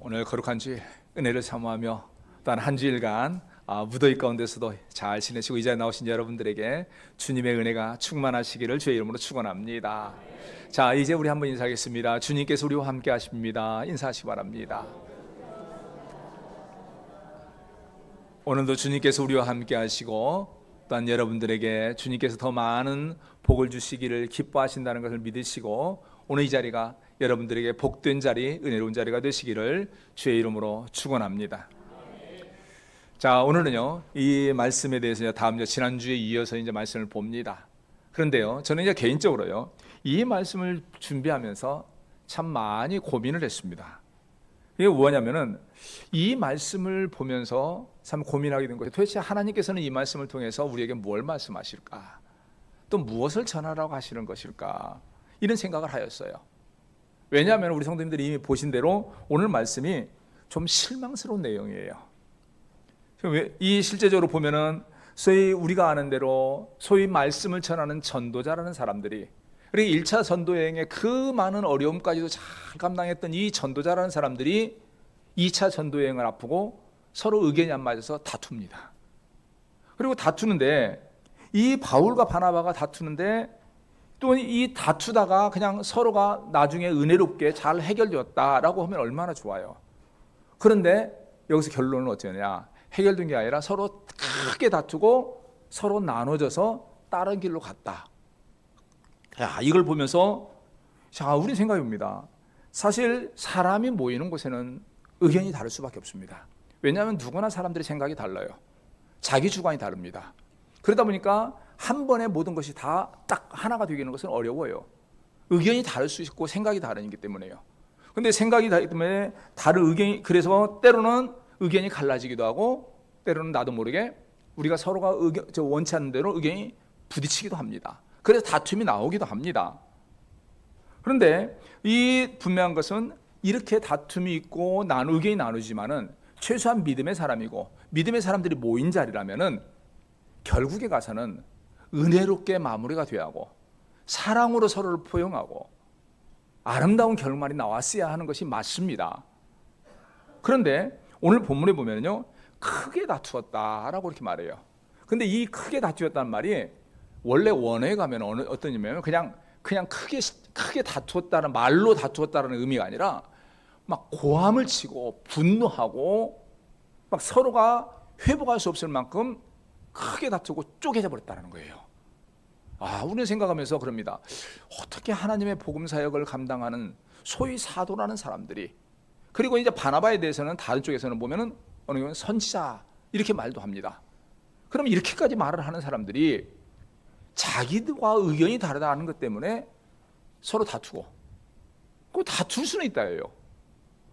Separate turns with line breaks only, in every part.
오늘 거룩한 주일 은혜를 사모하며 또한 한 주일간 무더위 가운데서도 잘 지내시고 이 자리에 나오신 여러분들에게 주님의 은혜가 충만하시기를 주의 이름으로 축원합니다. 자, 이제 우리 한번 인사하겠습니다. 주님께서 우리와 함께 하십니다. 인사하시기 바랍니다. 오늘도 주님께서 우리와 함께 하시고 또한 여러분들에게 주님께서 더 많은 복을 주시기를 기뻐하신다는 것을 믿으시고 오늘 이 자리가 여러분들에게 복된 자리, 은혜로운 자리가 되시기를 주의 이름으로 축원합니다. 자, 오늘은요 이 말씀에 대해서 다음 지난주에 이어서 이제 말씀을 봅니다. 그런데요, 저는 이제 개인적으로요 이 말씀을 준비하면서 참 많이 고민을 했습니다. 이게 뭐냐면은 이 말씀을 보면서 참 고민하게 된 거예요. 도대체 하나님께서는 이 말씀을 통해서 우리에게 뭘 말씀하실까? 또 무엇을 전하라고 하시는 것일까? 이런 생각을 하였어요. 왜냐하면 우리 성도님들이 이미 보신 대로 오늘 말씀이 좀 실망스러운 내용이에요. 이 실제적으로 보면은 소위 우리가 아는 대로 소위 말씀을 전하는 전도자라는 사람들이, 그리고 1차 전도여행의 그 많은 어려움까지도 잘 감당했던 이 전도자라는 사람들이 2차 전도여행을 앞두고 서로 의견이 안 맞아서 다툽니다. 그리고 다투는데 이 바울과 바나바가 다투는데 또 이 다투다가 그냥 서로가 나중에 은혜롭게 잘 해결되었다라고 하면 얼마나 좋아요. 그런데 여기서 결론은 어떻게 되냐? 해결된 게 아니라 서로 크게 다투고 서로 나눠져서 다른 길로 갔다. 야, 이걸 보면서 자, 우리 생각해 봅니다. 사실 사람이 모이는 곳에는 의견이 다를 수밖에 없습니다. 왜냐하면 누구나 사람들의 생각이 달라요. 자기 주관이 다릅니다. 그러다 보니까 한 번에 모든 것이 다 딱 하나가 되는 것은 어려워요. 의견이 다를 수 있고 생각이 다르기 때문에요. 근데 생각이 다르기 때문에 다른 의견이, 그래서 때로는 의견이 갈라지기도 하고 때로는 나도 모르게 우리가 서로가 원치 않는 대로 의견이 부딪히기도 합니다. 그래서 다툼이 나오기도 합니다. 그런데 이 분명한 것은 이렇게 다툼이 있고 의견이 나누지만은 최소한 믿음의 사람이고 믿음의 사람들이 모인 자리라면은 결국에 가서는 은혜롭게 마무리가 돼야 하고 사랑으로 서로를 포용하고 아름다운 결말이 나왔어야 하는 것이 맞습니다. 그런데 오늘 본문에 보면요 크게 다투었다라고 이렇게 말해요. 근데 이 크게 다투었다는 말이 원래 원어에 가면 어떤 의미냐면 그냥 크게 다투었다는 말로 다투었다는 의미가 아니라 막 고함을 치고 분노하고 막 서로가 회복할 수 없을 만큼 크게 다투고 쪼개져 버렸다는 거예요. 우리는 생각하면서 그럽니다. 어떻게 하나님의 복음 사역을 감당하는 소위 사도라는 사람들이, 그리고 이제 바나바에 대해서는 다른 쪽에서는 보면은 어느 경우는 선지자 이렇게 말도 합니다. 그럼 이렇게까지 말을 하는 사람들이 자기들과 의견이 다르다는 것 때문에 서로 다투고, 그 다툴 수는 있다예요.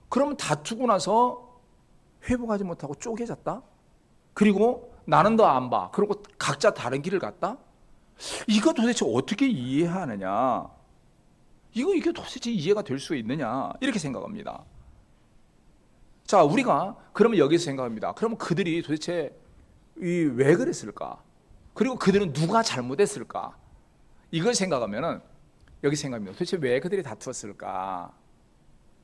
그러면 다투고 나서 회복하지 못하고 쪼개졌다? 그리고 나는 더 안 봐. 그리고 각자 다른 길을 갔다? 이거 도대체 어떻게 이해하느냐? 이게 도대체 이해가 될 수 있느냐? 이렇게 생각합니다. 자, 우리가 그러면 여기서 생각합니다. 그러면 그들이 도대체 왜 그랬을까? 그리고 그들은 누가 잘못했을까? 이걸 생각하면은 여기 생각합니다. 도대체 왜 그들이 다투었을까?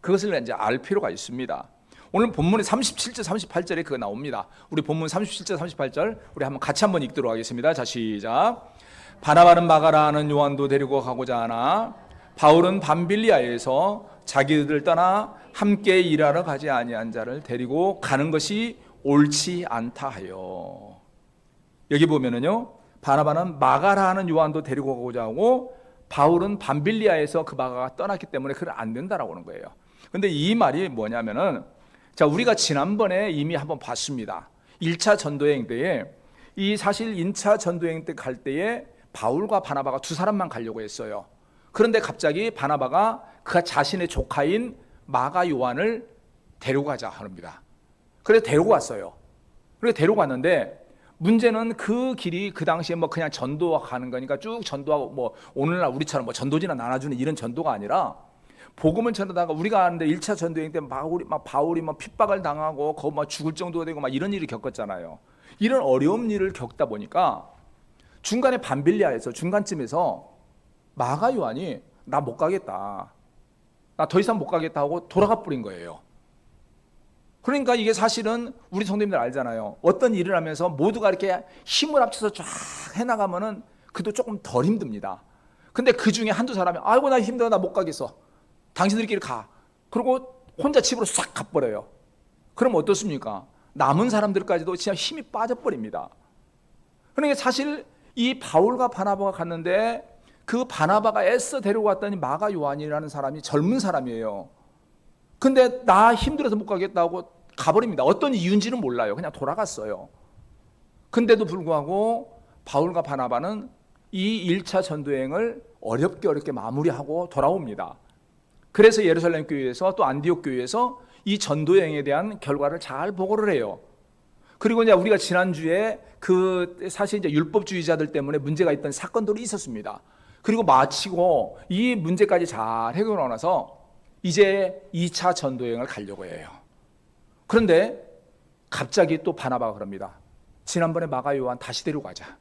그것을 이제 알 필요가 있습니다. 오늘 본문의 37절 38절에 그거 나옵니다. 우리 본문 37절 38절 우리 같이 한번 읽도록 하겠습니다. 자, 시작. 바나바는 마가라 하는 요한도 데리고 가고자 하나 바울은 밤빌리아에서 자기들 떠나 함께 일하러 가지 아니한 자를 데리고 가는 것이 옳지 않다 하여. 여기 보면은요 바나바는 마가라 하는 요한도 데리고 가고자 하고 바울은 밤빌리아에서 그 마가가 떠났기 때문에 그건 안 된다라고 하는 거예요. 근데 이 말이 뭐냐면은, 자, 우리가 지난번에 이미 한번 봤습니다. 1차 전도여행 때에 사실 1차 전도여행 때 갈 때에 바울과 바나바가 두 사람만 가려고 했어요. 그런데 갑자기 바나바가 그 자신의 조카인 마가 요한을 데려가자 합니다. 그래서 데리고 왔어요. 그래서 데리고 왔는데 문제는 그 길이 그 당시에 그냥 전도와 가는 거니까 쭉 전도하고 오늘날 우리처럼 전도지나 나눠주는 이런 전도가 아니라 복음을 전하다가 우리가 아는데 1차 전도여행 때 바울이 핍박을 당하고 거기 죽을 정도가 되고 이런 일을 겪었잖아요. 이런 어려운 일을 겪다 보니까 중간에 밤빌리아에서 중간쯤에서 마가 요한이 나 못 가겠다, 나 더 이상 못 가겠다 하고 돌아가 버린 거예요. 그러니까 이게 사실은 우리 성도님들 알잖아요. 어떤 일을 하면서 모두가 이렇게 힘을 합쳐서 쫙 해나가면은 그도 조금 덜 힘듭니다. 근데 그 중에 한두 사람이 아이고 나 힘들어 나 못 가겠어. 당신들끼리 가. 그리고 혼자 집으로 싹 가버려요. 그럼 어떻습니까? 남은 사람들까지도 진짜 힘이 빠져버립니다. 그러니까 사실 이 바울과 바나바가 갔는데 그 바나바가 애써 데리고 왔더니 마가 요한이라는 사람이 젊은 사람이에요. 근데 나 힘들어서 못 가겠다고 가버립니다. 어떤 이유인지는 몰라요. 그냥 돌아갔어요. 근데도 불구하고 바울과 바나바는 이 1차 전도여행을 어렵게 마무리하고 돌아옵니다. 그래서 예루살렘 교회에서 또 안디옥 교회에서 이 전도여행에 대한 결과를 잘 보고를 해요. 그리고 이제 우리가 지난주에 그 사실 이제 율법주의자들 때문에 문제가 있던 사건들이 있었습니다. 그리고 마치고 이 문제까지 잘 해결하고 나서 이제 2차 전도여행을 가려고 해요. 그런데 갑자기 또 바나바가 그럽니다. 지난번에 마가 요한 다시 데리고 가자.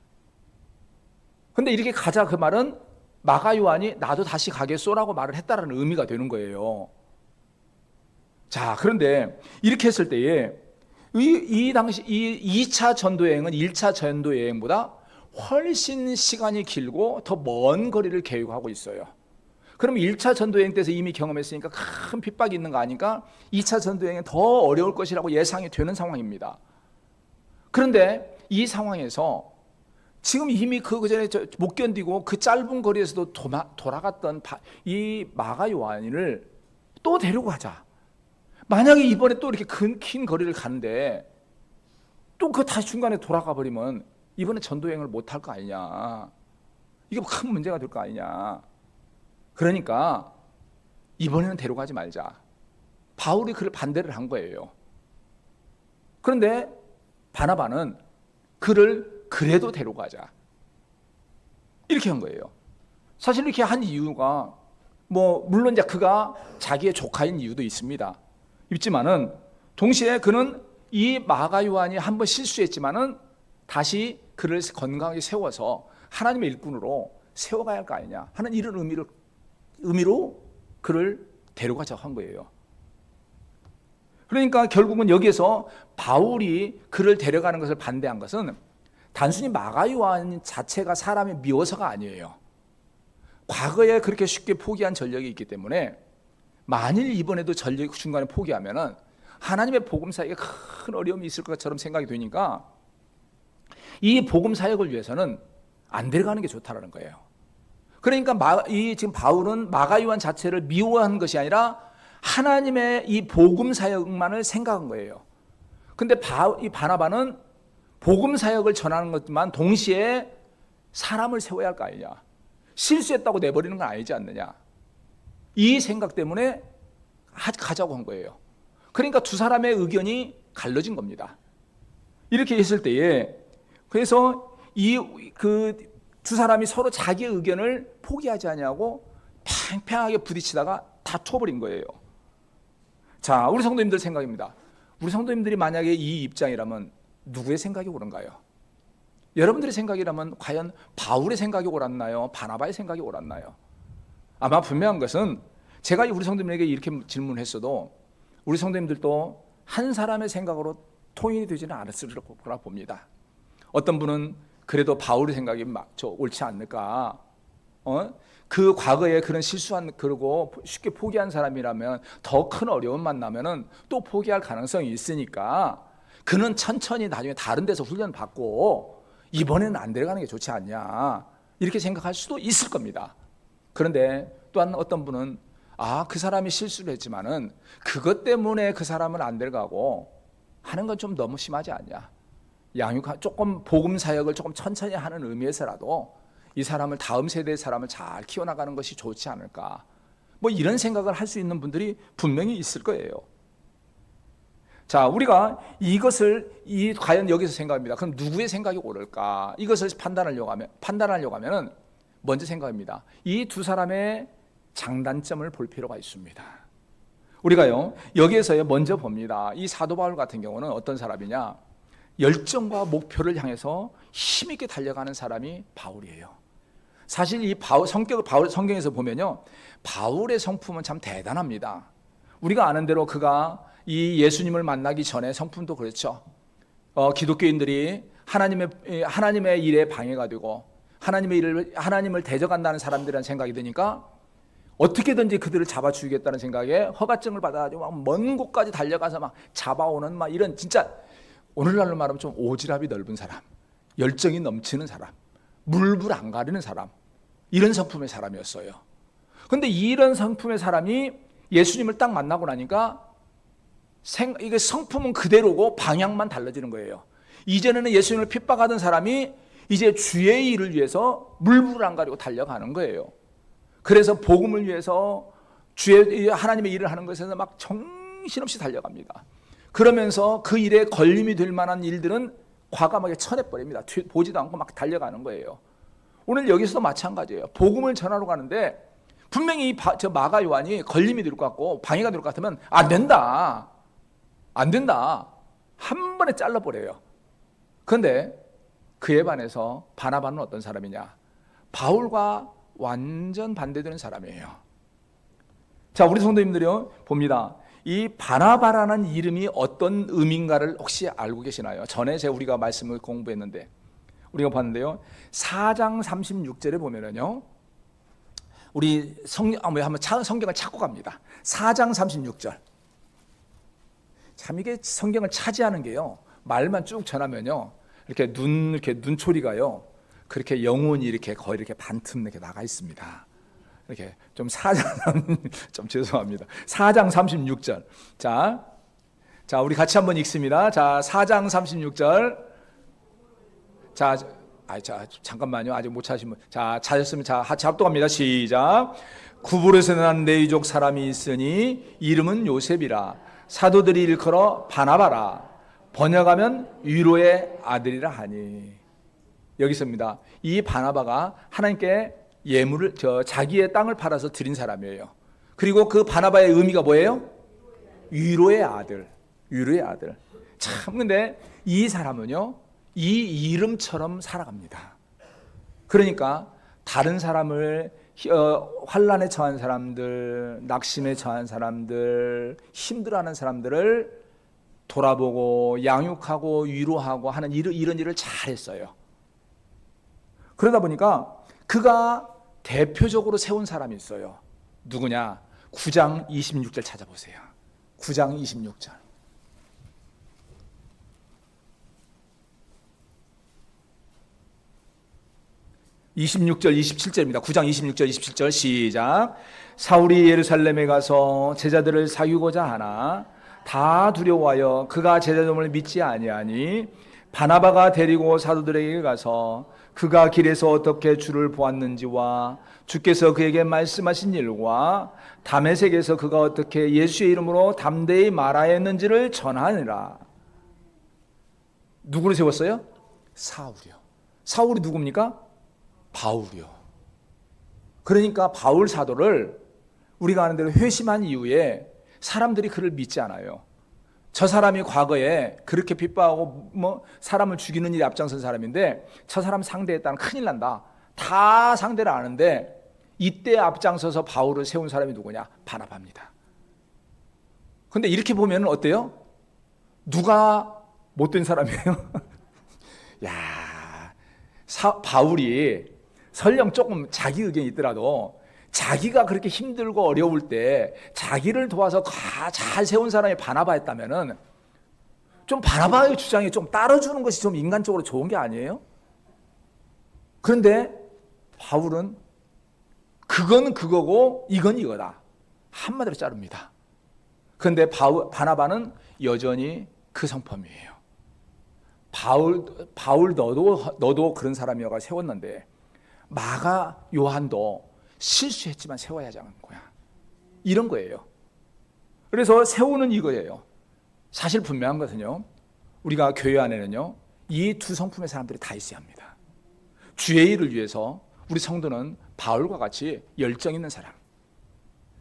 근데 이렇게 가자 그 말은 마가 요한이 나도 다시 가겠소라고 말을 했다라는 의미가 되는 거예요. 자, 그런데 이렇게 했을 때에 이 당시 이 2차 전도여행은 1차 전도여행보다 훨씬 시간이 길고 더 먼 거리를 계획하고 있어요. 그럼 1차 전도여행 때에서 이미 경험했으니까 큰 핍박이 있는 거 아니까 2차 전도여행은 더 어려울 것이라고 예상이 되는 상황입니다. 그런데 이 상황에서 지금 이미 그 전에 못 견디고 그 짧은 거리에서도 돌아갔던 이 마가 요한을 또 데리고 가자. 만약에 이번에 또 이렇게 긴 거리를 가는데 또 그 다시 중간에 돌아가 버리면 이번에 전도여행을 못 할 거 아니냐. 이게 큰 문제가 될 거 아니냐. 그러니까 이번에는 데려가지 말자. 바울이 그를 반대를 한 거예요. 그런데 바나바는 그를 그래도 데려가자. 이렇게 한 거예요. 사실 이렇게 한 이유가 물론 이제 그가 자기의 조카인 이유도 있지만은 동시에 그는 이 마가 요한이 한번 실수했지만은 다시 그를 건강하게 세워서 하나님의 일꾼으로 세워가야 할 거 아니냐 하는 이런 의미로 그를 데려가자고 한 거예요. 그러니까 결국은 여기에서 바울이 그를 데려가는 것을 반대한 것은 단순히 마가 요한 자체가 사람이 미워서가 아니에요. 과거에 그렇게 쉽게 포기한 전력이 있기 때문에 만일 이번에도 전력 중간에 포기하면은 하나님의 복음 사역에 큰 어려움이 있을 것처럼 생각이 되니까 이 복음 사역을 위해서는 안 데려가는 게 좋다라는 거예요. 그러니까 지금 바울은 마가 요한 자체를 미워한 것이 아니라 하나님의 이 복음 사역만을 생각한 거예요. 근데 이 바나바는 복음 사역을 전하는 것만 동시에 사람을 세워야 할 거 아니냐. 실수했다고 내버리는 건 아니지 않느냐. 이 생각 때문에 가자고 한 거예요. 그러니까 두 사람의 의견이 갈라진 겁니다. 이렇게 했을 때에 그래서 그 두 사람이 서로 자기의 의견을 포기하지 않냐고 팽팽하게 부딪히다가 다투어버린 거예요. 자, 우리 성도님들 생각입니다. 우리 성도님들이 만약에 이 입장이라면 누구의 생각이 옳은가요? 여러분들의 생각이라면 과연 바울의 생각이 옳았나요? 바나바의 생각이 옳았나요? 아마 분명한 것은 제가 우리 성도님에게 이렇게 질문을 했어도 우리 성도님들도 한 사람의 생각으로 통일이 되지는 않았을 거라 봅니다. 어떤 분은 그래도 바울의 생각이 옳지 않을까? 그 과거에 그런 그러고 쉽게 포기한 사람이라면 더 큰 어려움 만나면은 또 포기할 가능성이 있으니까 그는 천천히 나중에 다른 데서 훈련 받고 이번에는 안 데려가는 게 좋지 않냐 이렇게 생각할 수도 있을 겁니다. 그런데 또한 어떤 분은 그 사람이 실수를 했지만은 그것 때문에 그 사람을 안 데려가고 하는 건 좀 너무 심하지 않냐. 조금 복음 사역을 조금 천천히 하는 의미에서라도 이 사람을 다음 세대의 사람을 잘 키워나가는 것이 좋지 않을까. 이런 생각을 할 수 있는 분들이 분명히 있을 거예요. 자, 우리가 이것을 과연 여기서 생각합니다. 그럼 누구의 생각이 옳을까? 이것을 판단하려고 하면은 먼저 생각합니다. 이 두 사람의 장단점을 볼 필요가 있습니다. 우리가요 여기에서 먼저 봅니다. 이 사도 바울 같은 경우는 어떤 사람이냐? 열정과 목표를 향해서 힘있게 달려가는 사람이 바울이에요. 사실 이 성경에서 보면요 바울의 성품은 참 대단합니다. 우리가 아는 대로 그가 이 예수님을 만나기 전에 성품도 그렇죠. 기독교인들이 하나님의 일에 방해가 되고 하나님을 대적한다는 사람들이라는 생각이 드니까 어떻게든지 그들을 잡아 죽이겠다는 생각에 허가증을 받아가지고 막 먼 곳까지 달려가서 막 잡아오는 막 이런, 진짜 오늘날로 말하면 좀 오지랖이 넓은 사람, 열정이 넘치는 사람, 물불 안 가리는 사람, 이런 성품의 사람이었어요. 그런데 이런 성품의 사람이 예수님을 딱 만나고 나니까 이게 성품은 그대로고 방향만 달라지는 거예요. 이전에는 예수님을 핍박하던 사람이 이제 주의 일을 위해서 물불 안 가리고 달려가는 거예요. 그래서 복음을 위해서 하나님의 일을 하는 것에서 막 정신없이 달려갑니다. 그러면서 그 일에 걸림이 될 만한 일들은 과감하게 쳐내버립니다. 보지도 않고 막 달려가는 거예요. 오늘 여기서도 마찬가지예요. 복음을 전하러 가는데 분명히 저 마가 요한이 걸림이 될 것 같고 방해가 될 것 같으면 안 된다, 한 번에 잘라버려요. 그런데 그에 반해서 바나바는 어떤 사람이냐? 바울과 완전 반대되는 사람이에요. 자, 우리 성도님들이요, 봅니다. 이 바나바라는 이름이 어떤 의미인가를 혹시 알고 계시나요? 전에 우리가 말씀을 공부했는데, 우리가 봤는데요, 4장 36절에 보면은요, 우리 한번 성경을 찾고 갑니다. 4장 36절. 참 이게 성경을 차지하는 게요, 말만 쭉 전하면요, 이렇게 눈초리가요, 그렇게 영혼이 이렇게 거의 이렇게 반틈 이렇게 나가 있습니다. 이렇게 좀 4장 좀 죄송합니다. 4장 36절. 자, 우리 같이 한번 읽습니다. 자, 4장 36절. 자, 잠깐만요. 아직 못 찾으시면. 자, 찾았으면 같이 합독합니다. 시작. 구브로에서 난 레위족 사람이 있으니 이름은 요셉이라. 사도들이 일컬어 바나바라. 번역하면 위로의 아들이라 하니. 여기 있습니다. 이 바나바가 하나님께 자기의 땅을 팔아서 드린 사람이에요. 그리고 그 바나바의 의미가 뭐예요? 위로의 아들. 참, 근데 이 사람은요, 이 이름처럼 살아갑니다. 그러니까 다른 사람을 환난에 처한 사람들, 낙심에 처한 사람들, 힘들어하는 사람들을 돌아보고 양육하고 위로하고 하는 이런 일을 잘했어요. 그러다 보니까 그가 대표적으로 세운 사람이 있어요. 누구냐? 9장 26절 찾아보세요. 9장 26절. (26절) 27절입니다. 9장 26절 27절 시작. 사울이 예루살렘에 가서 제자들을 사귀고자 하나 다 두려워하여 그가 제자됨을 믿지 아니하니 바나바가 데리고 사도들에게 가서 그가 길에서 어떻게 주를 보았는지와 주께서 그에게 말씀하신 일과 다메섹에서 그가 어떻게 예수의 이름으로 담대히 말하였는지를 전하니라. 누구를 세웠어요? 사울이요. 사울이 누굽니까? 바울이요. 그러니까 바울 사도를 우리가 아는 대로 회심한 이후에 사람들이 그를 믿지 않아요. 저 사람이 과거에 그렇게 핍박하고 사람을 죽이는 일에 앞장선 사람인데 저 사람 상대했다면 큰일 난다. 다 상대를 아는데 이때 앞장서서 바울을 세운 사람이 누구냐? 바나바입니다. 그런데 이렇게 보면 어때요? 누가 못된 사람이에요? 바울이 설령 조금 자기 의견이 있더라도 자기가 그렇게 힘들고 어려울 때 자기를 도와서 잘 세운 사람이 바나바였다면은 좀 바나바의 주장에 좀 따라주는 것이 좀 인간적으로 좋은 게 아니에요? 그런데 바울은 그건 그거고 이건 이거다. 한마디로 자릅니다. 그런데 바나바는 여전히 그 성품이에요. 바울 너도 그런 사람이어가 세웠는데 마가 요한도 실수했지만 세워야 하는 거야. 이런 거예요. 그래서 세우는 이거예요. 사실 분명한 것은요, 우리가 교회 안에는요, 이 두 성품의 사람들이 다 있어야 합니다. 주의 일을 위해서 우리 성도는 바울과 같이 열정 있는 사람,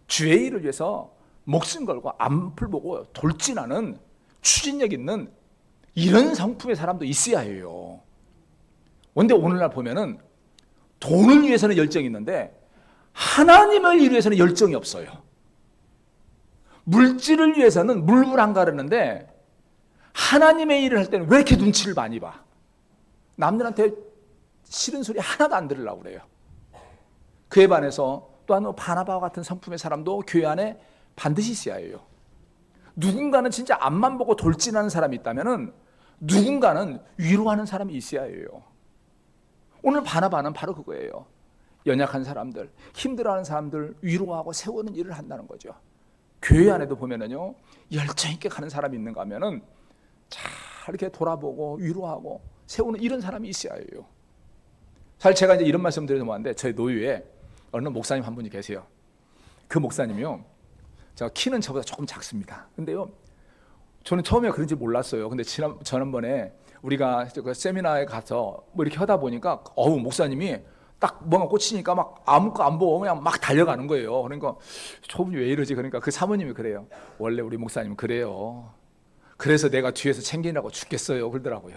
주의 일을 위해서 목숨 걸고 앞을 보고 돌진하는 추진력 있는 이런 성품의 사람도 있어야 해요. 그런데 오늘날 보면은 돈을 위해서는 열정이 있는데 하나님을 위해서는 열정이 없어요. 물질을 위해서는 물불 안 가르는데 하나님의 일을 할 때는 왜 이렇게 눈치를 많이 봐? 남들한테 싫은 소리 하나도 안 들으려고 그래요. 그에 반해서 또한 바나바와 같은 성품의 사람도 교회 안에 반드시 있어야 해요. 누군가는 진짜 앞만 보고 돌진하는 사람이 있다면 누군가는 위로하는 사람이 있어야 해요. 오늘 바나바는 바로 그거예요. 연약한 사람들, 힘들어하는 사람들 위로하고 세우는 일을 한다는 거죠. 교회 안에도 보면은요, 열정 있게 가는 사람이 있는가 하면은 잘 이렇게 돌아보고 위로하고 세우는 이런 사람이 있어야 해요. 사실 제가 이제 이런 말씀 드려서 뭐한데, 저희 노유에 어느 목사님 한 분이 계세요. 그 목사님이요, 제가 키는 저보다 조금 작습니다. 근데요, 저는 처음에 그런지 몰랐어요. 근데 지난번에 우리가 그 세미나에 가서 뭐 이렇게 하다 보니까 목사님이 딱 뭔가 꽂히니까 막 아무것도 안 보고 그냥 막 달려가는 거예요. 그러니까 저분이 왜 이러지? 그러니까 그 사모님이 그래요. 원래 우리 목사님은 그래요. 그래서 내가 뒤에서 챙기느라고 죽겠어요. 그러더라고요.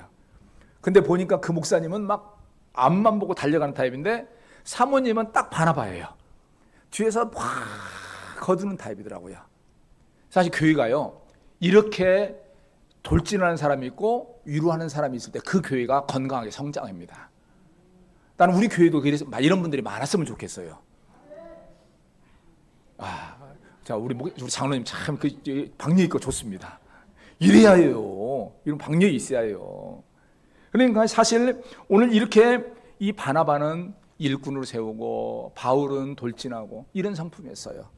근데 보니까 그 목사님은 막 앞만 보고 달려가는 타입인데 사모님은 딱 바나바예요. 뒤에서 막 거두는 타입이더라고요. 사실 교회가요, 이렇게 돌진하는 사람이 있고 위로하는 사람이 있을 때 그 교회가 건강하게 성장합니다. 나는 우리 교회도 그래서 이런 분들이 많았으면 좋겠어요. 자, 우리 장로님 참 그 박력 있고 좋습니다. 이래야 해요. 이런 박력이 있어야 해요. 그러니까 사실 오늘 이렇게 이 바나바는 일꾼으로 세우고 바울은 돌진하고 이런 성품이었어요.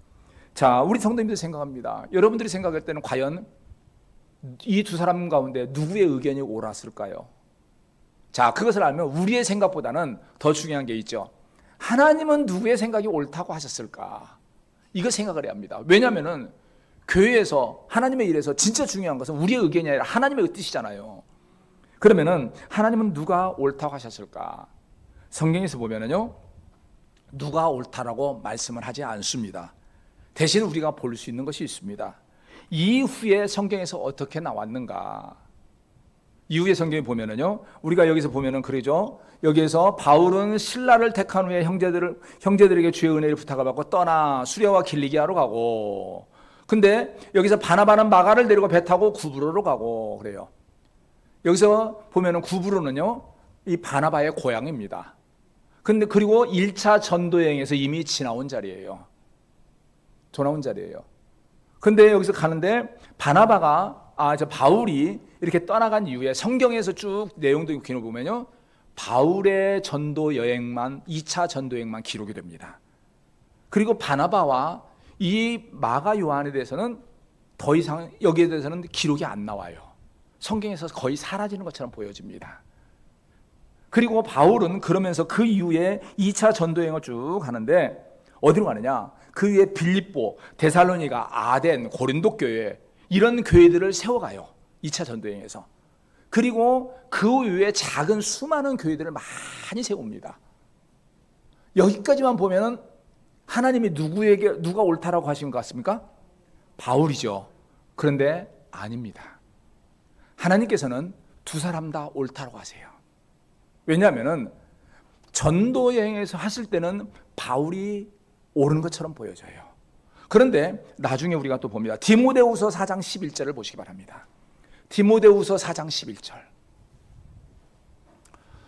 자, 우리 성도님들 생각합니다. 여러분들이 생각할 때는 과연 이 두 사람 가운데 누구의 의견이 옳았을까요? 자, 그것을 알면 우리의 생각보다는 더 중요한 게 있죠. 하나님은 누구의 생각이 옳다고 하셨을까? 이거 생각을 해야 합니다. 왜냐하면 교회에서 하나님의 일에서 진짜 중요한 것은 우리의 의견이 아니라 하나님의 뜻이잖아요. 그러면은 하나님은 누가 옳다고 하셨을까? 성경에서 보면은요, 누가 옳다라고 말씀을 하지 않습니다. 대신 우리가 볼 수 있는 것이 있습니다. 이후에 성경에서 어떻게 나왔는가? 이후에 성경에 보면은요, 우리가 여기서 보면은 그러죠. 여기에서 바울은 신라를 택한 후에 형제들에게 주의 은혜를 부탁을 받고 떠나 수레와 길리기아로 가고, 근데 여기서 바나바는 마가를 데리고 배 타고 구브로로 가고 그래요. 여기서 보면은 구브로는요, 이 바나바의 고향입니다. 근데 그리고 1차 전도 여행에서 이미 지나온 자리예요. 근데 여기서 가는데 바울이 이렇게 떠나간 이후에 성경에서 쭉 내용도 기록을 보면요, 바울의 전도 여행만 2차 전도 여행만 기록이 됩니다. 그리고 바나바와 이 마가 요한에 대해서는 더 이상 여기에 대해서는 기록이 안 나와요. 성경에서 거의 사라지는 것처럼 보여집니다. 그리고 바울은 그러면서 그 이후에 2차 전도 여행을 쭉 하는데 어디로 가느냐? 그 위에 빌립보, 데살로니가, 아덴, 고린도 교회 이런 교회들을 세워가요. 2차 전도여행에서. 그리고 그 위에 작은 수많은 교회들을 많이 세웁니다. 여기까지만 보면은 하나님이 누가 옳다라고 하신 것 같습니까? 바울이죠. 그런데 아닙니다. 하나님께서는 두 사람 다 옳다라고 하세요. 왜냐하면은 전도여행에서 하실 때는 바울이 옳은 것처럼 보여져요. 그런데 나중에 우리가 또 봅니다. 디모데후서 4장 11절을 보시기 바랍니다. 디모데후서 4장 11절.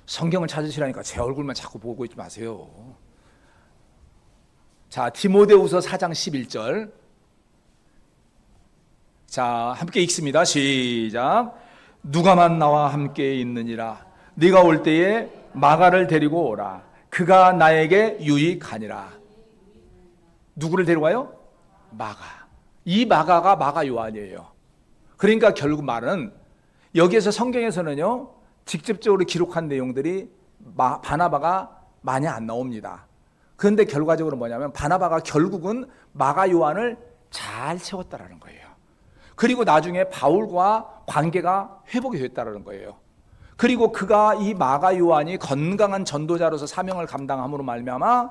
성경을 찾으시라니까 제 얼굴만 자꾸 보고 있지 마세요. 자, 디모데후서 4장 11절. 자, 함께 읽습니다. 시작. 누가만 나와 함께 있느니라. 네가 올 때에 마가를 데리고 오라. 그가 나에게 유익하니라. 누구를 데려와요? 마가. 이 마가가 마가 요한이에요. 그러니까 결국 말은 여기에서 성경에서는요, 직접적으로 기록한 내용들이 바나바가 많이 안 나옵니다. 그런데 결과적으로 뭐냐면 바나바가 결국은 마가 요한을 잘 세웠다라는 거예요. 그리고 나중에 바울과 관계가 회복이 됐다라는 거예요. 그리고 그가 이 마가 요한이 건강한 전도자로서 사명을 감당함으로 말미암아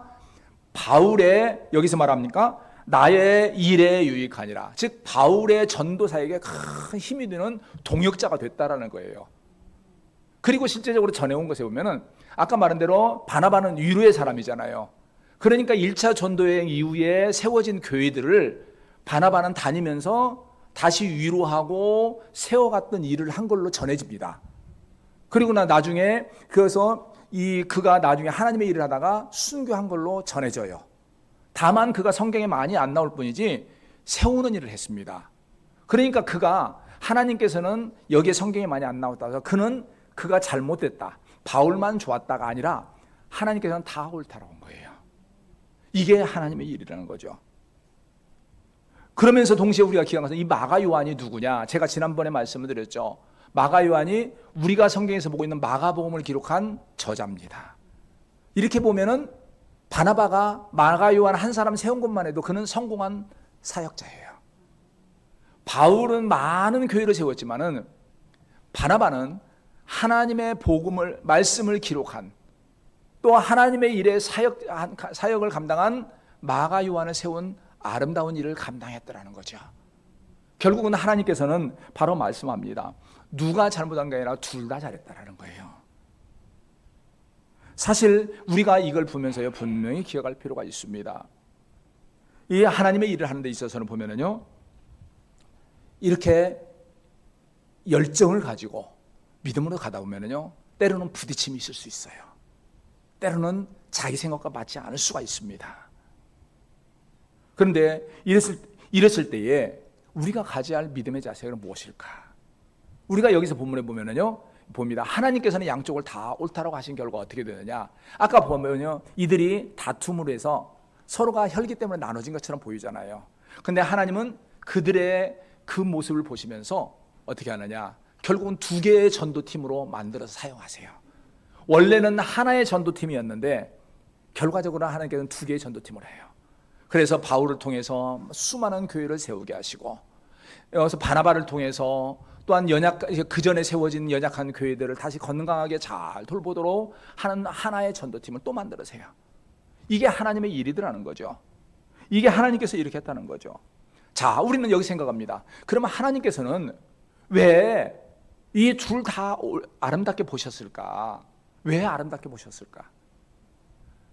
바울의 여기서 말합니까? 나의 일에 유익하니라. 즉 바울의 전도사에게 큰 힘이 되는 동역자가 됐다라는 거예요. 그리고 실제적으로 전해온 것에 보면은 아까 말한 대로 바나바는 위로의 사람이잖아요. 그러니까 1차 전도여행 이후에 세워진 교회들을 바나바는 다니면서 다시 위로하고 세워갔던 일을 한 걸로 전해집니다. 그리고 나중에 그래서 그가 나중에 하나님의 일을 하다가 순교한 걸로 전해져요. 다만 그가 성경에 많이 안 나올 뿐이지 세우는 일을 했습니다. 그러니까 그가 하나님께서는 여기에 성경에 많이 안 나왔다고 해서 그가 잘못됐다, 바울만 좋았다가 아니라 하나님께서는 다 옳다라고 한 거예요. 이게 하나님의 일이라는 거죠. 그러면서 동시에 우리가 기억한 것은 이 마가 요한이 누구냐? 제가 지난번에 말씀을 드렸죠. 마가 요한이 우리가 성경에서 보고 있는 마가복음을 기록한 저자입니다. 이렇게 보면은 바나바가 마가 요한 한 사람 세운 것만 해도 그는 성공한 사역자예요. 바울은 많은 교회를 세웠지만은 바나바는 하나님의 복음을 말씀을 기록한 또 하나님의 일에 사역을 감당한 마가 요한을 세운 아름다운 일을 감당했더라는 거죠. 결국은 하나님께서는 바로 말씀합니다. 누가 잘못한 게 아니라 둘 다 잘했다라는 거예요. 사실 우리가 이걸 보면서요, 분명히 기억할 필요가 있습니다. 이 하나님의 일을 하는 데 있어서는 보면은요, 이렇게 열정을 가지고 믿음으로 가다 보면은요, 때로는 부딪힘이 있을 수 있어요. 때로는 자기 생각과 맞지 않을 수가 있습니다. 그런데 이랬을 때에 우리가 가져야 할 믿음의 자세는 무엇일까? 우리가 여기서 본문에 보면은요, 봅니다. 하나님께서는 양쪽을 다 옳다라고 하신 결과 어떻게 되느냐? 아까 보면요, 이들이 다툼으로 해서 서로가 혈기 때문에 나눠진 것처럼 보이잖아요. 근데 하나님은 그들의 그 모습을 보시면서 어떻게 하느냐? 결국은 두 개의 전도팀으로 만들어서 사용하세요. 원래는 하나의 전도팀이었는데 결과적으로 하나님께서는 두 개의 전도팀을 해요. 그래서 바울을 통해서 수많은 교회를 세우게 하시고, 여기서 바나바를 통해서 또한 그 전에 세워진 연약한 교회들을 다시 건강하게 잘 돌보도록 하는 하나의 전도팀을 또 만들으세요. 이게 하나님의 일이더라는 거죠. 이게 하나님께서 이렇게 했다는 거죠. 자, 우리는 여기 생각합니다. 그러면 하나님께서는 왜 이 둘 다 아름답게 보셨을까? 왜 아름답게 보셨을까?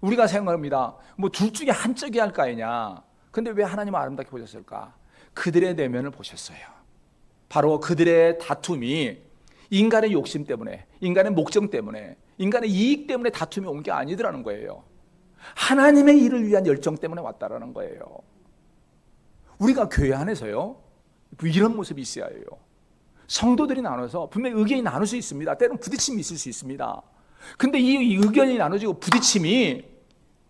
우리가 생각합니다. 뭐 둘 중에 한쪽이 할 까이냐? 근데 왜 하나님은 아름답게 보셨을까? 그들의 내면을 보셨어요. 바로 그들의 다툼이 인간의 욕심 때문에, 인간의 목적 때문에, 인간의 이익 때문에 다툼이 온 게 아니더라는 거예요. 하나님의 일을 위한 열정 때문에 왔다라는 거예요. 우리가 교회 안에서요, 이런 모습이 있어야 해요. 성도들이 나눠서 분명히 의견이 나눌 수 있습니다. 때로는 부딪힘이 있을 수 있습니다. 근데 이 의견이 나눠지고 부딪힘이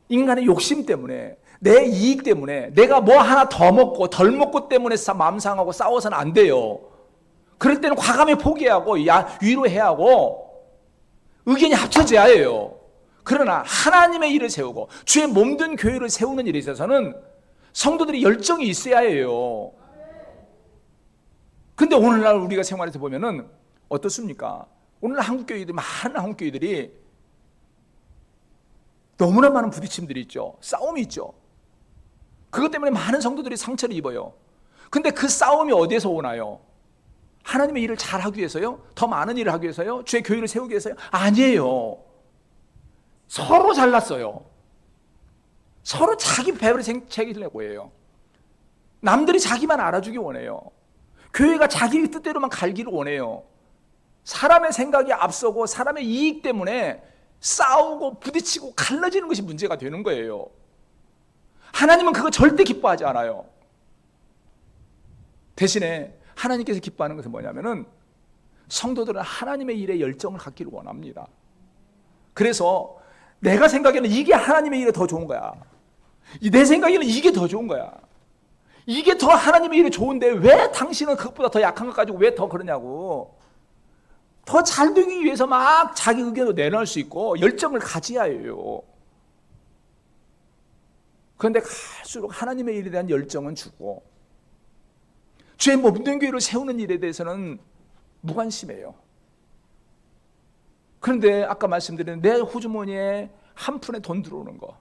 인간의 욕심 때문에, 내 이익 때문에, 내가 뭐 하나 더 먹고 덜 먹고 때문에 마음 상하고 싸워서는 안 돼요. 그럴 때는 과감히 포기하고 위로해야 하고 의견이 합쳐져야 해요. 그러나 하나님의 일을 세우고 주의 몸된 교회를 세우는 일에 있어서는 성도들이 열정이 있어야 해요. 근데 오늘날 우리가 생활에서 보면은 어떻습니까? 오늘 많은 한국교회들이 너무나 많은 부딪힘들이 있죠. 싸움이 있죠. 그것 때문에 많은 성도들이 상처를 입어요. 근데 그 싸움이 어디에서 오나요? 하나님의 일을 잘하기 위해서요? 더 많은 일을 하기 위해서요? 주의 교회를 세우기 위해서요? 아니에요. 서로 잘났어요. 서로 자기 배를 챙기려고 해요. 남들이 자기만 알아주기 원해요. 교회가 자기 뜻대로만 갈기를 원해요. 사람의 생각이 앞서고 사람의 이익 때문에 싸우고 부딪히고 갈라지는 것이 문제가 되는 거예요. 하나님은 그거 절대 기뻐하지 않아요. 대신에 하나님께서 기뻐하는 것은 뭐냐면은 성도들은 하나님의 일에 열정을 갖기를 원합니다. 그래서 내가 생각에는 이게 하나님의 일에 더 좋은 거야. 내 생각에는 이게 더 좋은 거야. 이게 더 하나님의 일에 좋은데 왜 당신은 그것보다 더 약한 것 가지고 왜 더 그러냐고. 더 잘 되기 위해서 막 자기 의견을 내놓을 수 있고 열정을 가져야 해요. 그런데 갈수록 하나님의 일에 대한 열정은 주고 주의 몸된 교회를 세우는 일에 대해서는 무관심해요. 그런데 아까 말씀드린 내 호주머니에 한 푼에 돈 들어오는 거,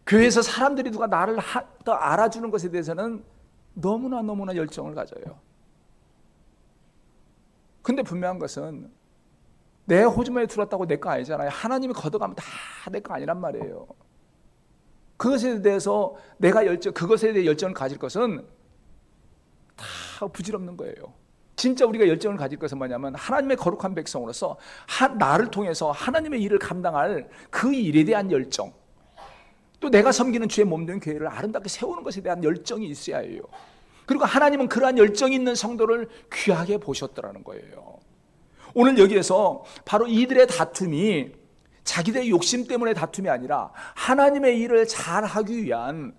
교회에서 사람들이 누가 나를 더 알아주는 것에 대해서는 너무나 열정을 가져요. 근데 분명한 것은 내 호주머니에 들어왔다고 내 거 아니잖아요. 하나님이 걷어가면 다 내 거 아니란 말이에요. 그것에 대해서 내가 그것에 대해 열정을 가질 것은 다 부질없는 거예요. 진짜 우리가 열정을 가질 것은 뭐냐면 하나님의 거룩한 백성으로서 나를 통해서 하나님의 일을 감당할 그 일에 대한 열정, 또 내가 섬기는 주의 몸된 교회를 아름답게 세우는 것에 대한 열정이 있어야 해요. 그리고 하나님은 그러한 열정이 있는 성도를 귀하게 보셨더라는 거예요. 오늘 여기에서 바로 이들의 다툼이 자기들의 욕심 때문에 다툼이 아니라 하나님의 일을 잘하기 위한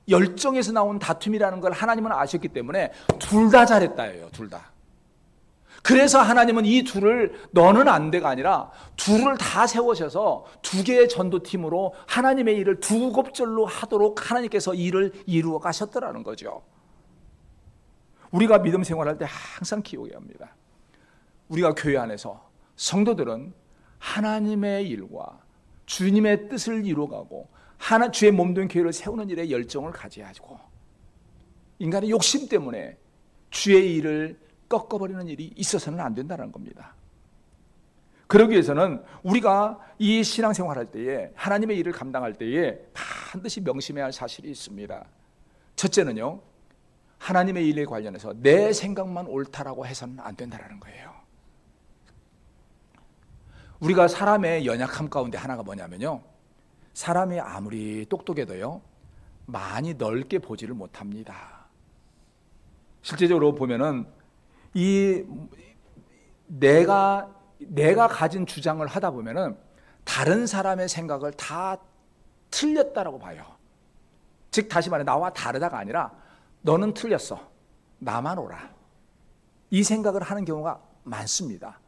열정에서 나온 다툼이라는 걸 하나님은 아셨기 때문에 둘 다 잘했다예요. 둘 다. 그래서 하나님은 이 둘을 너는 안 돼가 아니라 둘을 다 세우셔서 두 개의 전도팀으로 하나님의 일을 두 곱절로 하도록 하나님께서 일을 이루어 가셨더라는 거죠. 우리가 믿음 생활할 때 항상 기억해야 합니다. 우리가 교회 안에서 성도들은 하나님의 일과 주님의 뜻을 이루어가고 주의 몸된 교회를 세우는 일에 열정을 가져야 하고, 인간의 욕심 때문에 주의 일을 꺾어버리는 일이 있어서는 안 된다는 겁니다. 그러기 위해서는 우리가 이 신앙생활할 때에 하나님의 일을 감당할 때에 반드시 명심해야 할 사실이 있습니다. 첫째는요, 하나님의 일에 관련해서 내 생각만 옳다라고 해서는 안 된다는 거예요. 우리가 사람의 연약함 가운데 하나가 뭐냐면요, 사람이 아무리 똑똑해도요 많이 넓게 보지를 못합니다. 실제적으로 보면은 내가 가진 주장을 하다 보면은 다른 사람의 생각을 다 틀렸다라고 봐요. 즉 다시 말해 나와 다르다가 아니라 너는 틀렸어, 나만 옳아, 이 생각을 하는 경우가 많습니다.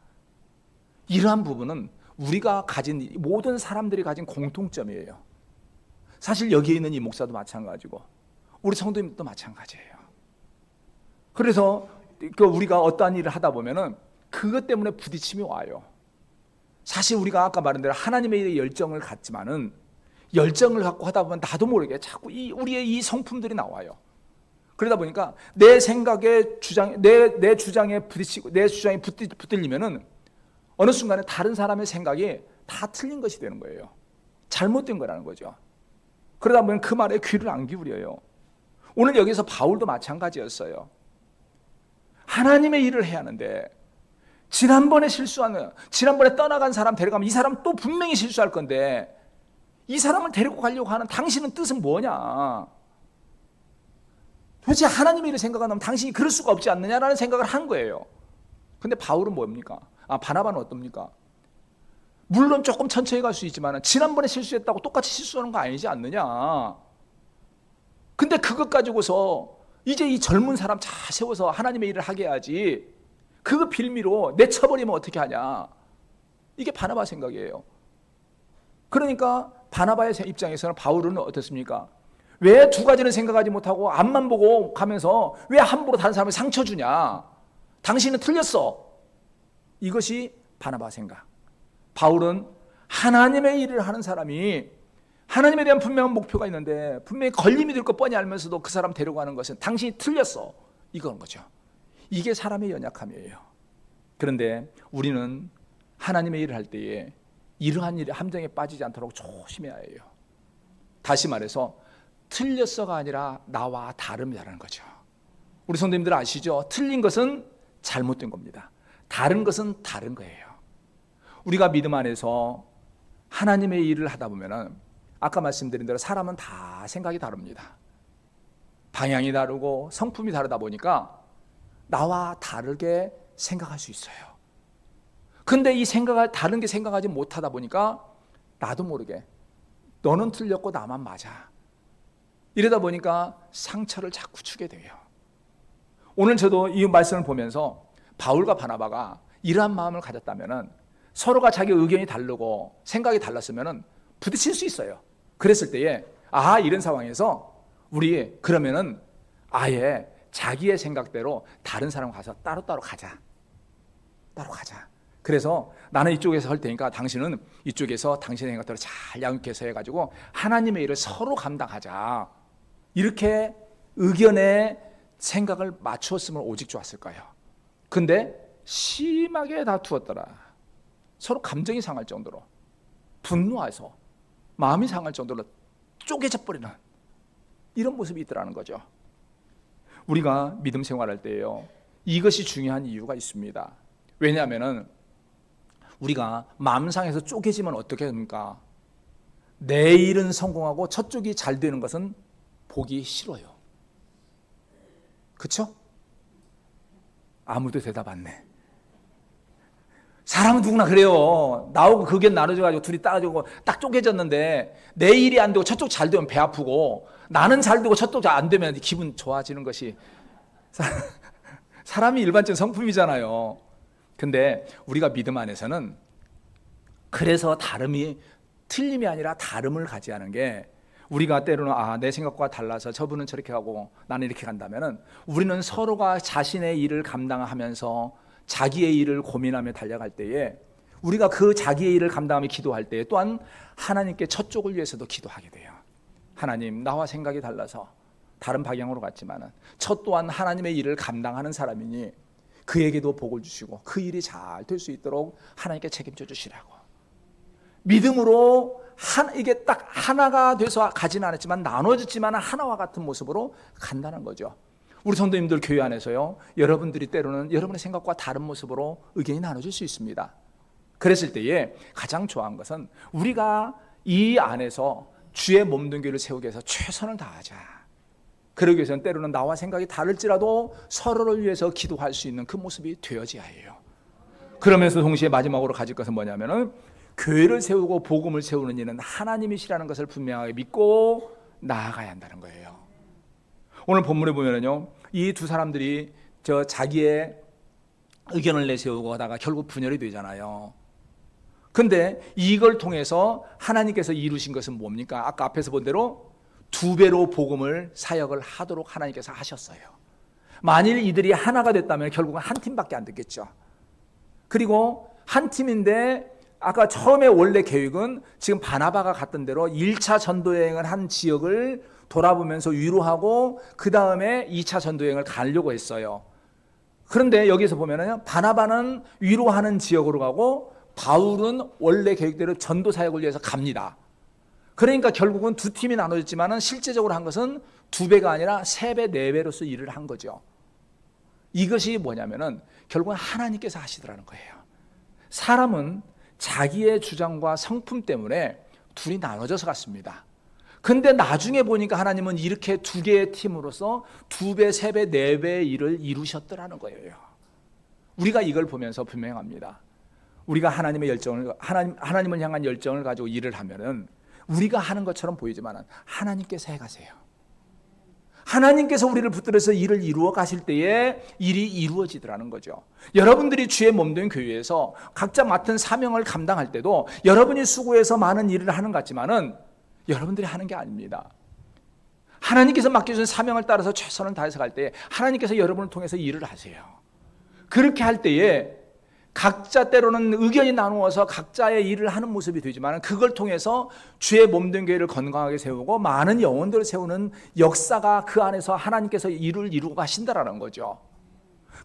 이러한 부분은 우리가 가진 모든 사람들이 가진 공통점이에요. 사실 여기에 있는 이 목사도 마찬가지고 우리 성도님도 마찬가지예요. 그래서 우리가 어떠한 일을 하다 보면은 그것 때문에 부딪힘이 와요. 사실 우리가 아까 말한 대로 하나님의 일에 열정을 갖지만은 열정을 갖고 하다 보면 나도 모르게 자꾸 우리의 이 성품들이 나와요. 그러다 보니까 내 생각에 내 주장에 부딪히고 내 주장이 붙들리면은 어느 순간에 다른 사람의 생각이 다 틀린 것이 되는 거예요. 잘못된 거라는 거죠. 그러다 보면 그 말에 귀를 안 기울여요. 오늘 여기서 바울도 마찬가지였어요. 하나님의 일을 해야 하는데 지난번에 떠나간 사람 데려가면 이 사람 또 분명히 실수할 건데 이 사람을 데리고 가려고 하는 당신은 뜻은 뭐냐? 도대체 하나님의 일을 생각한다면 당신이 그럴 수가 없지 않느냐라는 생각을 한 거예요. 근데 바울은 뭡니까? 바나바는 어떻습니까? 물론 조금 천천히 갈 수 있지만 지난번에 실수했다고 똑같이 실수하는 거 아니지 않느냐? 근데 그것 가지고서 이제 이 젊은 사람 잘 세워서 하나님의 일을 하게 해야지, 그거 빌미로 내쳐버리면 어떻게 하냐? 이게 바나바 생각이에요. 그러니까 바나바의 입장에서는 바울은 어떻습니까? 왜 두 가지는 생각하지 못하고 앞만 보고 가면서 왜 함부로 다른 사람을 상처 주냐? 당신은 틀렸어. 이것이 바나바 생각. 바울은 하나님의 일을 하는 사람이 하나님에 대한 분명한 목표가 있는데 분명히 걸림이 될 거 뻔히 알면서도 그 사람 데려가는 것은 당신이 틀렸어, 이건 거죠. 이게 사람의 연약함이에요. 그런데 우리는 하나님의 일을 할 때에 이러한 일에 함정에 빠지지 않도록 조심해야 해요. 다시 말해서 틀렸어가 아니라 나와 다름이라는 거죠. 우리 성도님들 아시죠? 틀린 것은 잘못된 겁니다. 다른 것은 다른 거예요. 우리가 믿음 안에서 하나님의 일을 하다 보면은 아까 말씀드린 대로 사람은 다 생각이 다릅니다. 방향이 다르고 성품이 다르다 보니까 나와 다르게 생각할 수 있어요. 근데 이 다른 게 생각하지 못하다 보니까 나도 모르게 너는 틀렸고 나만 맞아, 이러다 보니까 상처를 자꾸 주게 돼요. 오늘 저도 이 말씀을 보면서 바울과 바나바가 이러한 마음을 가졌다면은 서로가 자기 의견이 다르고 생각이 달랐으면은 부딪힐 수 있어요. 그랬을 때에 이런 상황에서 우리 그러면은 아예 자기의 생각대로 다른 사람 가서 따로따로 가자. 그래서 나는 이쪽에서 할 테니까 당신은 이쪽에서 당신의 생각대로 잘 양육해서 해가지고 하나님의 일을 서로 감당하자. 이렇게 의견에 생각을 맞추었으면 오직 좋았을 거예요. 근데 심하게 다투었더라. 서로 감정이 상할 정도로, 분노해서 마음이 상할 정도로 쪼개져 버리는 이런 모습이 있더라는 거죠. 우리가 믿음 생활할 때요, 이것이 중요한 이유가 있습니다. 왜냐하면 우리가 마음상에서 쪼개지면 어떻게 됩니까? 내 일은 성공하고 저쪽이 잘 되는 것은 보기 싫어요. 그렇죠? 아무도 대답 안 해. 사람은 누구나 그래요. 나오고 그 의견 나눠져가지고 둘이 따가지고 딱 쪼개졌는데 내 일이 안 되고 저쪽 잘 되면 배 아프고, 나는 잘 되고 저쪽 잘 안 되면 기분 좋아지는 것이 사람이 일반적인 성품이잖아요. 근데 우리가 믿음 안에서는 그래서 다름이 틀림이 아니라 다름을 가지하는 게, 우리가 때로는 내 생각과 달라서 저분은 저렇게 가고 나는 이렇게 간다면은 우리는 서로가 자신의 일을 감당하면서 자기의 일을 고민하며 달려갈 때에, 우리가 그 자기의 일을 감당하며 기도할 때에 또한 하나님께 저쪽을 위해서도 기도하게 돼요. 하나님, 나와 생각이 달라서 다른 방향으로 갔지만은 저 또한 하나님의 일을 감당하는 사람이니 그에게도 복을 주시고 그 일이 잘 될 수 있도록 하나님께 책임져 주시라고. 믿음으로 이게 딱 하나가 돼서 가지는 않았지만 나눠졌지만 하나와 같은 모습으로 간다는 거죠. 우리 성도님들 교회 안에서요, 여러분들이 때로는 여러분의 생각과 다른 모습으로 의견이 나눠질 수 있습니다. 그랬을 때에 가장 좋아한 것은 우리가 이 안에서 주의 몸된 교회를 세우기 위해서 최선을 다하자. 그러기 위해서는 때로는 나와 생각이 다를지라도 서로를 위해서 기도할 수 있는 그 모습이 되어져야 해요. 그러면서 동시에 마지막으로 가질 것은 뭐냐면은, 교회를 세우고 복음을 세우는 이는 하나님이시라는 것을 분명하게 믿고 나아가야 한다는 거예요. 오늘 본문에 보면은요, 이 두 사람들이 자기의 의견을 내세우고 하다가 결국 분열이 되잖아요. 근데 이걸 통해서 하나님께서 이루신 것은 뭡니까? 아까 앞에서 본 대로 2배로 복음을 사역을 하도록 하나님께서 하셨어요. 만일 이들이 하나가 됐다면 결국은 한 팀밖에 안 됐겠죠. 그리고 한 팀인데 아까 처음에 원래 계획은 지금 바나바가 갔던 대로 1차 전도여행을 한 지역을 돌아보면서 위로하고 그 다음에 2차 전도여행을 가려고 했어요. 그런데 여기서 보면은 바나바는 위로하는 지역으로 가고 바울은 원래 계획대로 전도 사역을 위해서 갑니다. 그러니까 결국은 두 팀이 나눠졌지만 실제적으로 한 것은 2배가 아니라 3배, 4배로서 일을 한 거죠. 이것이 뭐냐면은 결국은 하나님께서 하시더라는 거예요. 사람은 자기의 주장과 성품 때문에 둘이 나눠져서 갔습니다. 근데 나중에 보니까 하나님은 이렇게 2개의 팀으로서 2배, 3배, 4배의 일을 이루셨더라는 거예요. 우리가 이걸 보면서 분명합니다. 우리가 하나님의 열정을, 하나님을 향한 열정을 가지고 일을 하면은 우리가 하는 것처럼 보이지만 하나님께서 해가세요. 하나님께서 우리를 붙들어서 일을 이루어 가실 때에 일이 이루어지더라는 거죠. 여러분들이 주의 몸된 교회에서 각자 맡은 사명을 감당할 때도 여러분이 수고해서 많은 일을 하는 것 같지만은 여러분들이 하는 게 아닙니다. 하나님께서 맡겨준 사명을 따라서 최선을 다해서 갈 때에 하나님께서 여러분을 통해서 일을 하세요. 그렇게 할 때에 각자 때로는 의견이 나누어서 각자의 일을 하는 모습이 되지만 그걸 통해서 주의 몸된 교회를 건강하게 세우고 많은 영혼들을 세우는 역사가 그 안에서 하나님께서 일을 이루고 가신다라는 거죠.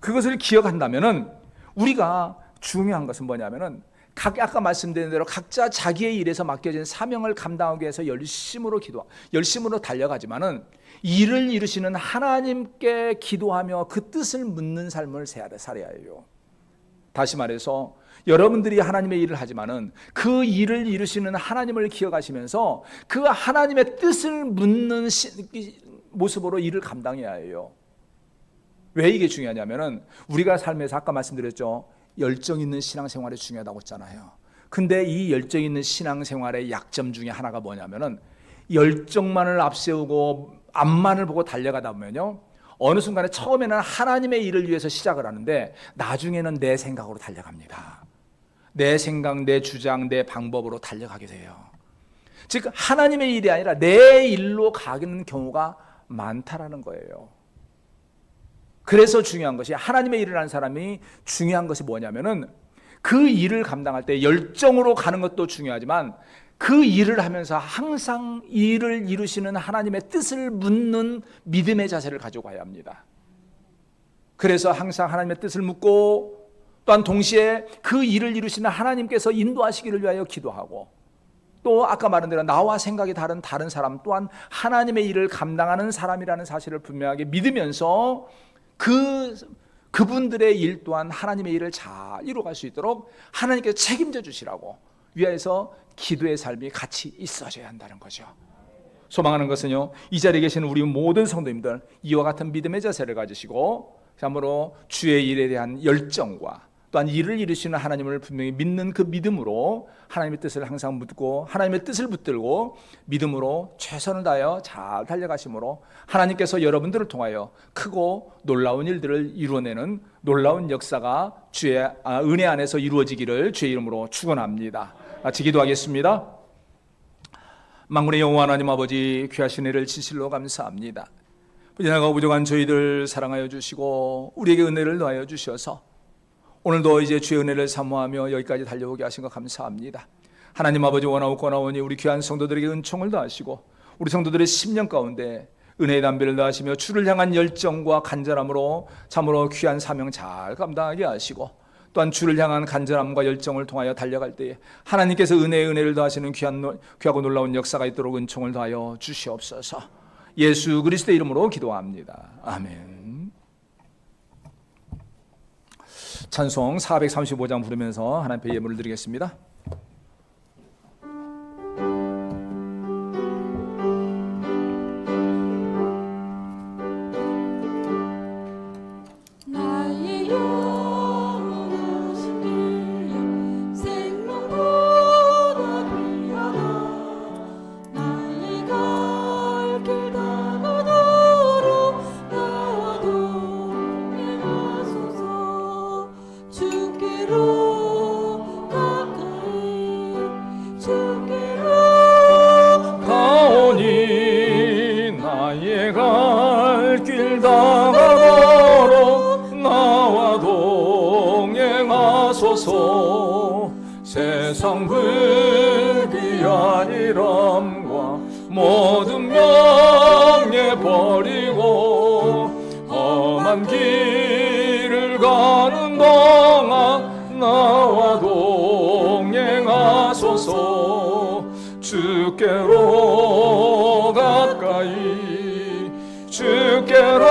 그것을 기억한다면은 우리가 중요한 것은 뭐냐면은 아까 말씀드린 대로 각자 자기의 일에서 맡겨진 사명을 감당하기 위해서 열심으로 달려가지만은 일을 이루시는 하나님께 기도하며 그 뜻을 묻는 삶을 살아야 해요. 다시 말해서 여러분들이 하나님의 일을 하지만은 그 일을 이루시는 하나님을 기억하시면서 그 하나님의 뜻을 묻는 모습으로 일을 감당해야 해요. 왜 이게 중요하냐면은 우리가 삶에서 아까 말씀드렸죠. 열정 있는 신앙생활이 중요하다고 했잖아요. 근데 이 열정 있는 신앙생활의 약점 중에 하나가 뭐냐면은 열정만을 앞세우고 앞만을 보고 달려가다 보면요, 어느 순간에 처음에는 하나님의 일을 위해서 시작을 하는데 나중에는 내 생각으로 달려갑니다. 내 생각, 내 주장, 내 방법으로 달려가게 돼요. 즉 하나님의 일이 아니라 내 일로 가는 경우가 많다라는 거예요. 그래서 중요한 것이, 하나님의 일을 하는 사람이 중요한 것이 뭐냐면은 그 일을 감당할 때 열정으로 가는 것도 중요하지만 그 일을 하면서 항상 일을 이루시는 하나님의 뜻을 묻는 믿음의 자세를 가지고 가야 합니다. 그래서 항상 하나님의 뜻을 묻고 또한 동시에 그 일을 이루시는 하나님께서 인도하시기를 위하여 기도하고, 또 아까 말한 대로 나와 생각이 다른 사람 또한 하나님의 일을 감당하는 사람이라는 사실을 분명하게 믿으면서 그분들의 일 또한 하나님의 일을 잘 이루어갈 수 있도록 하나님께서 책임져 주시라고 위하여서 기도의 삶이 같이 있어져야 한다는 거죠. 소망하는 것은요, 이 자리에 계시는 우리 모든 성도님들 이와 같은 믿음의 자세를 가지시고 참으로 주의 일에 대한 열정과 또한 일을 이루시는 하나님을 분명히 믿는 그 믿음으로 하나님의 뜻을 항상 묻고 하나님의 뜻을 붙들고 믿음으로 최선을 다하여 잘 달려가심으로 하나님께서 여러분들을 통하여 크고 놀라운 일들을 이루어내는 놀라운 역사가 주의 은혜 안에서 이루어지기를 주의 이름으로 축원합니다. 같이 기도하겠습니다. 만군의 여호와 하나님 아버지, 귀하신 은혜를 진실로 감사합니다. 부족하고 부족한 저희들 사랑하여 주시고 우리에게 은혜를 더하여 주셔서 오늘도 이제 주의 은혜를 사모하며 여기까지 달려오게 하신 것 감사합니다. 하나님 아버지, 원하고 권하오니 우리 귀한 성도들에게 은총을 더하시고 우리 성도들의 심령 가운데 은혜의 담비를 더하시며 주를 향한 열정과 간절함으로 참으로 귀한 사명 잘 감당하게 하시고 또한 주를 향한 간절함과 열정을 통하여 달려갈 때에 하나님께서 은혜를 더하시는 귀하고 놀라운 역사가 있도록 은총을 더하여 주시옵소서. 예수 그리스도의 이름으로 기도합니다. 아멘. 찬송 435장 부르면서 하나님 앞에 예물을 드리겠습니다.
세상 불귀한 이름과 모든 명예 버리고 험한 길을 가는 동안 나와 동행하소서. 주께로 가까이 주께로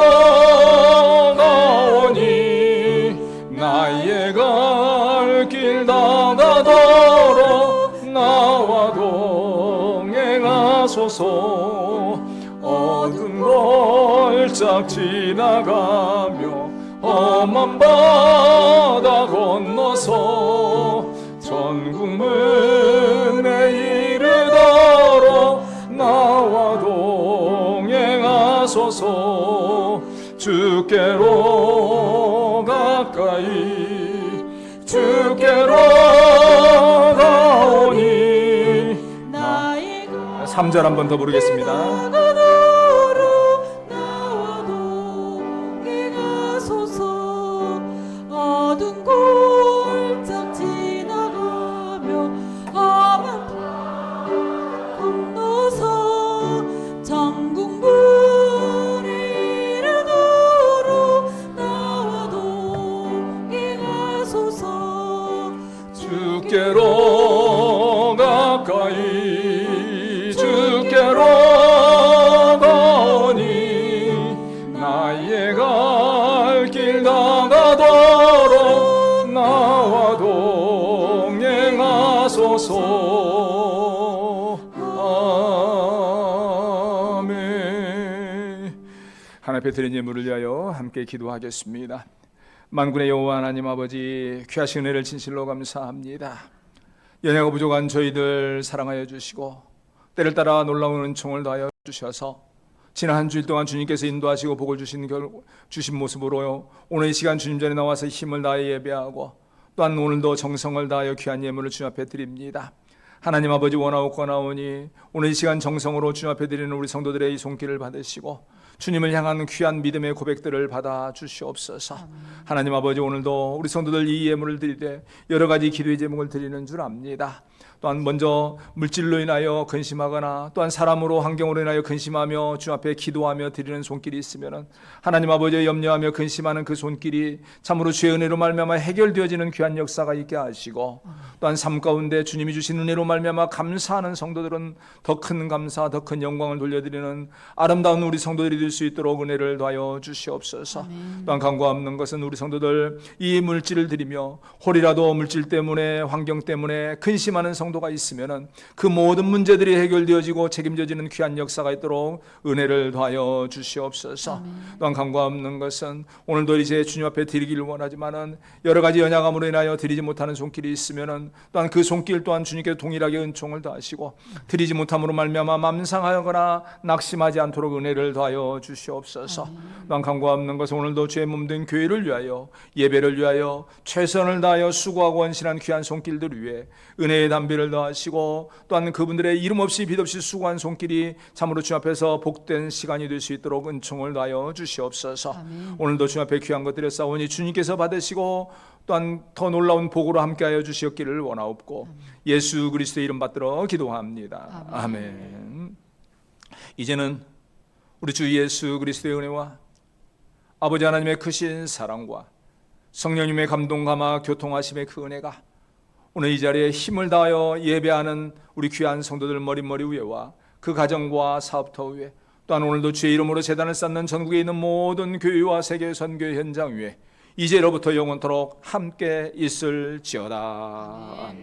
나오니 나의 갈 길 다가도록 나와 동행하소서. 어두운 골짝 지나가며 험한 바다 건너서 전국문에 이르도록 나와 동행하소서. 주께로 가까이 주께로 가오니
3절 한 번 더 부르겠습니다.
어두운 골짝 지나가며 험한 바 건너서 전국문에 이르도록 나와 동행하소서.
주께로 가까이 주께로 가오니 나의 갈 길 다가도록 나와 동행하소서. 아멘. 하나님 앞에 드린 예물을 위하여 함께 기도하겠습니다. 만군의 여호와 하나님 아버지, 귀하신 은혜를 진실로 감사합니다. 연약하고 부족한 저희들 사랑하여 주시고 때를 따라 놀라운 은총을 더하여 주셔서 지난 한 주일 동안 주님께서 인도하시고 복을 주신 모습으로 오늘 이 시간 주님 전에 나와서 힘을 다하여 예배하고 또한 오늘도 정성을 다하여 귀한 예물을 주님 앞에 드립니다. 하나님 아버지, 원하고 권하오니 오늘 이 시간 정성으로 주님 앞에 드리는 우리 성도들의 이 손길을 받으시고 주님을 향한 귀한 믿음의 고백들을 받아 주시옵소서. 하나님 아버지, 오늘도 우리 성도들 이 예물을 드리되 여러 가지 기도의 제목을 드리는 줄 압니다. 또한 먼저 물질로 인하여 근심하거나 또한 사람으로 환경으로 인하여 근심하며 주 앞에 기도하며 드리는 손길이 있으면은 하나님 아버지의 염려하며 근심하는 그 손길이 참으로 주의 은혜로 말미암아 해결되어지는 귀한 역사가 있게 하시고 또한 삶 가운데 주님이 주신 은혜로 말미암아 감사하는 성도들은 더 큰 감사, 더 큰 영광을 돌려드리는 아름다운 우리 성도들이 될 수 있도록 은혜를 더하여 주시옵소서.
아멘.
또한 간구하옵는 것은 우리 성도들 이 물질을 드리며 홀이라도 물질 때문에 환경 때문에 근심하는 성도가 있으면은 그 모든 문제들이 해결되어지고 책임져지는 귀한 역사가 있도록 은혜를 더하여 주시옵소서.
아멘.
또한 간구하옵는 것은 오늘도 이제 주님 앞에 드리기를 원하지만은 여러 가지 연약함으로 인하여 드리지 못하는 손길이 있으면은 또한 그 손길 또한 주님께 동일하게 은총을 더하시고 드리지 못함으로 말미암아 맘상하거나 낙심하지 않도록 은혜를 더하여 주시옵소서. 또한 간구하옵는 것은 오늘도 주의 몸된 교회를 위하여 예배를 위하여 최선을 다하여 수고하고 헌신한 귀한 손길들 위해 은혜의 담비를 더하시고 또한 그분들의 이름 없이 빛 없이 수고한 손길이 참으로 주 앞에서 복된 시간이 될 수 있도록 은총을 더하여 주시옵소서.
아멘.
오늘도 주 앞에 귀한 것들을 쌓으니 주님께서 받으시고 또한 더 놀라운 복으로 함께하여 주시옵기를 원하옵고 예수 그리스도의 이름 받들어 기도합니다. 아멘. 이제는 우리 주 예수 그리스도의 은혜와 아버지 하나님의 크신 사랑과 성령님의 감동 감화 교통하심의 그 은혜가 오늘 이 자리에 힘을 다하여 예배하는 우리 귀한 성도들 머릿머리 위에와 그 가정과 사업터 위에 또한 오늘도 주의 이름으로 제단을 쌓는 전국에 있는 모든 교회와 세계 선교 현장 위에 이제로부터 영원토록 함께 있을지어다.